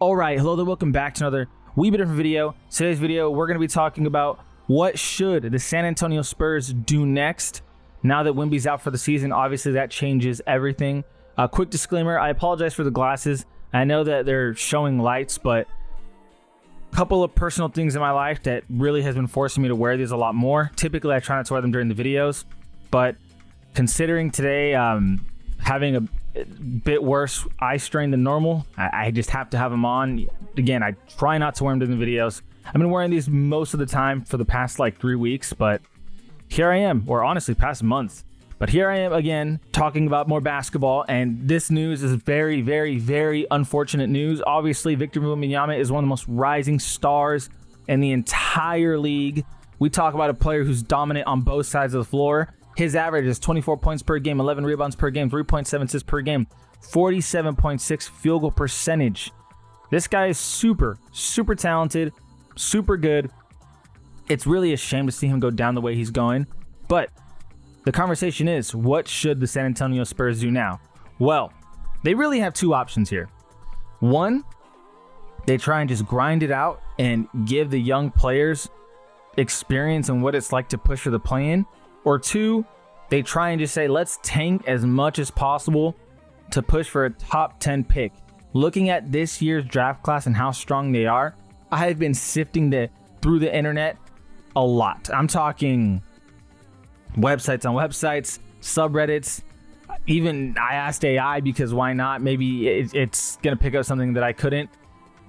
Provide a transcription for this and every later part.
All right, hello there, welcome back to another wee bit different video. Today's video, we're going to be talking about what should the San Antonio Spurs do next now that Wemby's out for the season. Obviously, that changes everything. Quick disclaimer, I apologize for the glasses. I know that they're showing lights, but a couple of personal things in my life that really has been forcing me to wear these a lot more. Typically, I try not to wear them during the videos, but considering today having a bit worse eye strain than normal, I just have to have them on. Again, I try not to wear them during the videos. I've been wearing these most of the time for the past like 3 weeks, but here I am, or honestly past month. But here I am again talking about more basketball, and this news is very, very, very unfortunate news. Obviously, Victor Wembanyama is one of the most rising stars in the entire league. We talk about a player who's dominant on both sides of the floor. His average is 24 points per game, 11 rebounds per game, 3.7 assists per game, 47.6 field goal percentage. This guy is super, super talented, super good. It's really a shame to see him go down the way he's going. But the conversation is, what should the San Antonio Spurs do now? Well, they really have two options here. One, they try and just grind it out and give the young players experience and what it's like to push for the play-in. Or two, they try and just say, let's tank as much as possible to push for a top 10 pick. Looking at this year's draft class and how strong they are, I have been sifting through the internet a lot. I'm talking websites on websites, subreddits. Even I asked AI because why not? Maybe it's going to pick up something that I couldn't.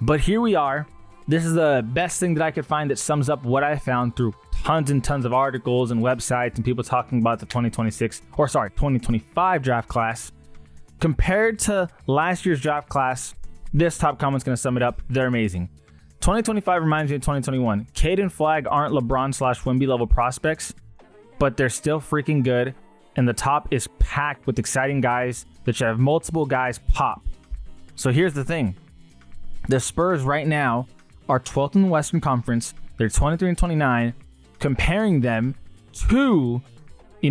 But here we are. This is the best thing that I could find that sums up what I found through tons and tons of articles and websites and people talking about the 2025 draft class. Compared to last year's draft class, this top comment's going to sum it up. They're amazing. 2025 reminds me of 2021. Cade and Flag aren't LeBron/Wemby level prospects, but they're still freaking good. And the top is packed with exciting guys that should have multiple guys pop. So here's the thing. The Spurs right now are 12th in the Western Conference. They're 23 and 29. Comparing them to,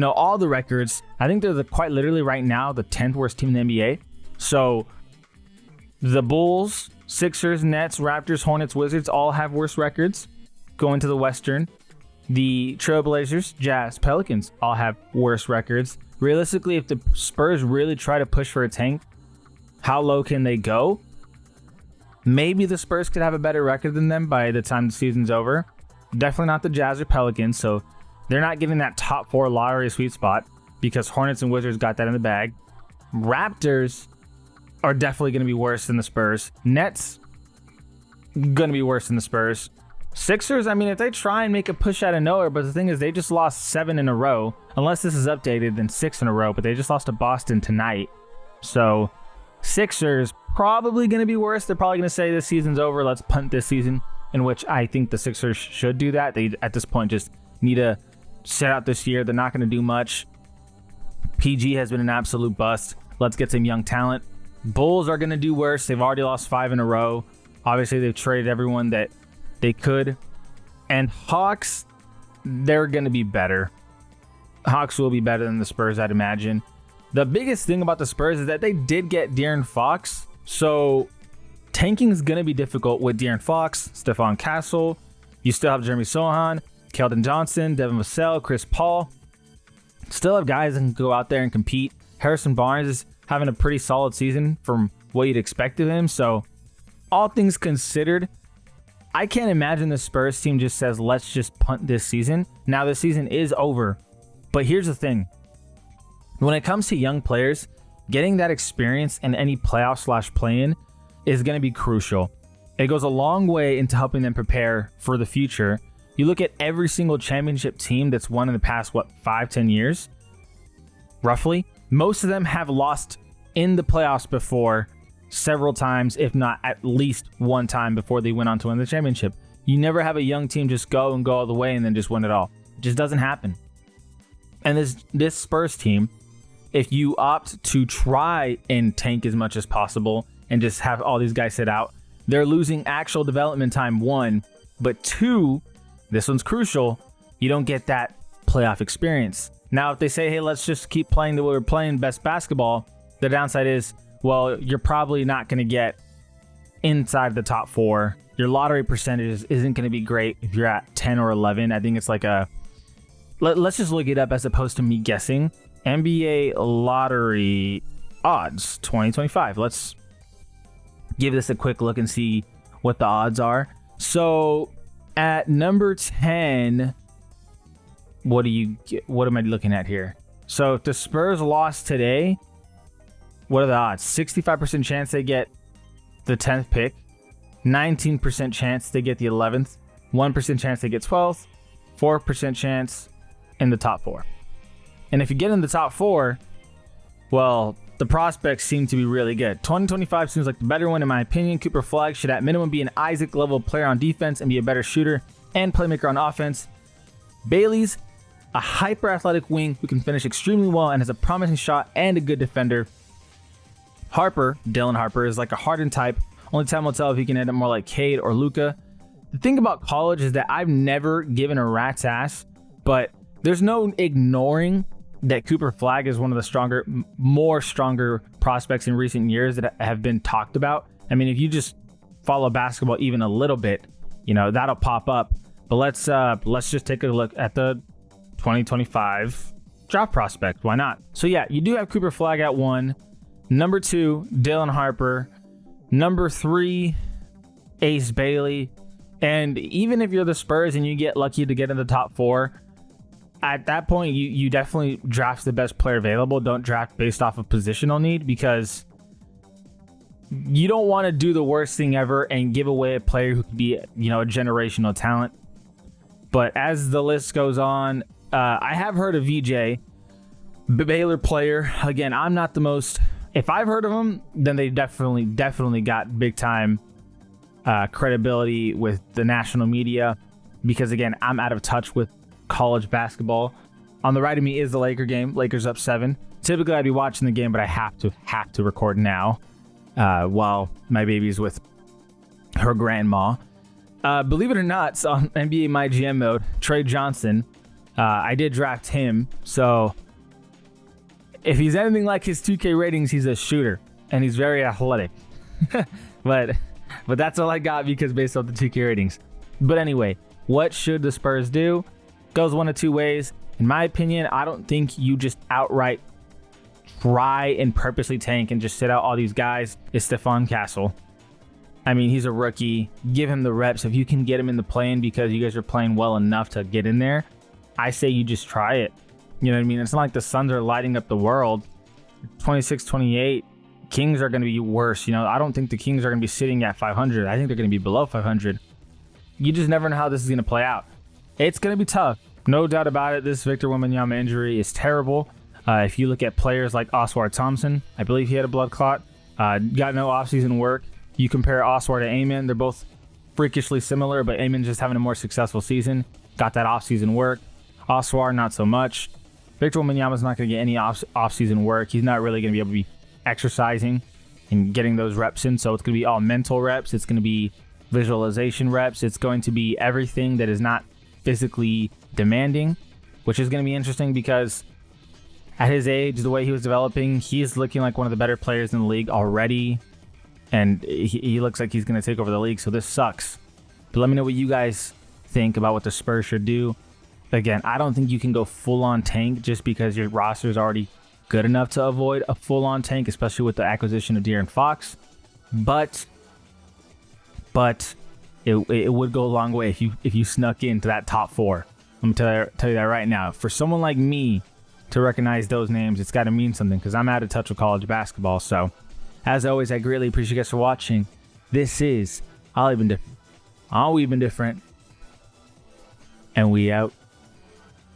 all the records, I think they're quite literally right now the 10th worst team in the NBA. So the Bulls, Sixers, Nets, Raptors, Hornets, Wizards all have worse records going to the Western. The Trailblazers, Jazz, Pelicans all have worse records. Realistically, if the Spurs really try to push for a tank, how low can they go? Maybe the Spurs could have a better record than them by the time the season's over. Definitely not the Jazz or Pelicans, so they're not getting that top 4 lottery sweet spot because Hornets and Wizards got that in the bag. Raptors are definitely going to be worse than the Spurs. Nets, going to be worse than the Spurs. Sixers, if they try and make a push out of nowhere, but the thing is they just lost 7 in a row. Unless this is updated, then 6 in a row, but they just lost to Boston tonight. So Sixers probably going to be worse. They're probably going to say this season's over. Let's punt this season, in which I think the Sixers should do that. They, at this point, just need to sit out this year. They're not going to do much. PG has been an absolute bust. Let's get some young talent. Bulls are going to do worse. They've already lost 5 in a row. Obviously, they've traded everyone that they could. And Hawks, they're going to be better. Hawks will be better than the Spurs, I'd imagine. The biggest thing about the Spurs is that they did get De'Aaron Fox. So tanking is going to be difficult with De'Aaron Fox, Stephon Castle. You still have Jeremy Sohan, Keldon Johnson, Devin Vassell, Chris Paul. Still have guys that can go out there and compete. Harrison Barnes is having a pretty solid season from what you'd expect of him. So all things considered, I can't imagine the Spurs team just says, let's just punt this season. Now the season is over. But here's the thing. When it comes to young players, getting that experience in any playoff/play-in is going to be crucial. It goes a long way into helping them prepare for the future. You look at every single championship team that's won in the past, 5-10 years, roughly. Most of them have lost in the playoffs before several times, if not at least one time before they went on to win the championship. You never have a young team just go all the way and then just win it all. It just doesn't happen. And this Spurs team, if you opt to try and tank as much as possible and just have all these guys sit out, they're losing actual development time, 1. But 2, this one's crucial, you don't get that playoff experience. Now, if they say, hey, let's just keep playing the way we're playing best basketball, the downside is, well, you're probably not going to get inside the top 4. Your lottery percentage isn't going to be great if you're at 10 or 11. I think it's like let's just look it up as opposed to me guessing. NBA lottery odds 2025. Let's give this a quick look and see what the odds are. So at number 10, what am I looking at here? So if the Spurs lost today, what are the odds? 65% chance they get the 10th pick, 19% chance they get the 11th, 1% chance they get 12th, 4% chance in the top 4. And if you get in the top 4, well, the prospects seem to be really good. 2025 seems like the better one in my opinion. Cooper Flagg should at minimum be an Isaac level player on defense and be a better shooter and playmaker on offense. Bailey's a hyper athletic wing who can finish extremely well and has a promising shot and a good defender. Dylan Harper is like a hardened type. Only time will tell if he can end up more like Cade or Luka. The thing about college is that I've never given a rat's ass, but there's no ignoring that Cooper Flagg is one of the stronger prospects in recent years that have been talked about. I mean, if you just follow basketball even a little bit, that'll pop up. But let's just take a look at the 2025 draft prospect. Why not? So yeah, you do have Cooper Flagg at 1. Number 2, Dylan Harper. Number 3, Ace Bailey. And even if you're the Spurs and you get lucky to get in the top 4, at that point, you definitely draft the best player available. Don't draft based off of positional need, because you don't want to do the worst thing ever and give away a player who could be, a generational talent. But as the list goes on, I have heard of VJ, Baylor player. Again, I'm not the most. If I've heard of them, then they definitely got big time credibility with the national media, because again, I'm out of touch with college basketball. On the right of me is the Laker game. Lakers up 7. Typically I'd be watching the game, but I have to record now while my baby's with her grandma. Believe it or not, so on NBA My GM mode, Trey Johnson, I did draft him. So if he's anything like his 2K ratings, he's a shooter and he's very athletic. but that's all I got, because based off the 2K ratings. But anyway, what should the Spurs do? Goes one of two ways. In my opinion, I don't think you just outright try and purposely tank and just sit out all these guys. It's Stephon Castle. I mean, he's a rookie. Give him the reps. If you can get him in the play-in because you guys are playing well enough to get in there, I say you just try it. You know what I mean? It's not like the Suns are lighting up the world. 26-28. Kings are going to be worse. I don't think the Kings are going to be sitting at 500. I think they're going to be below 500. You just never know how this is going to play out. It's going to be tough. No doubt about it. This Victor Wembanyama injury is terrible. If you look at players like Oswald Thompson, I believe he had a blood clot. Got no offseason work. You compare Oswald to Amen, they're both freakishly similar, but Amen just having a more successful season. Got that offseason work. Oswald, not so much. Victor Wembanyama's not going to get any offseason work. He's not really going to be able to be exercising and getting those reps in. So it's going to be all mental reps. It's going to be visualization reps. It's going to be everything that is not physically demanding, which is going to be interesting because at his age, the way he was developing, he's looking like one of the better players in the league already. And he looks like he's going to take over the league. So this sucks. But let me know what you guys think about what the Spurs should do. Again, I don't think you can go full-on tank just because your roster is already good enough to avoid a full-on tank, especially with the acquisition of De'Aaron Fox. But it would go a long way if you snuck into that top 4. Let me tell you that right now. For someone like me to recognize those names, it's got to mean something, because I'm out of touch with college basketball. So, as always, I greatly appreciate you guys for watching. This is All We've Been Different. And we out.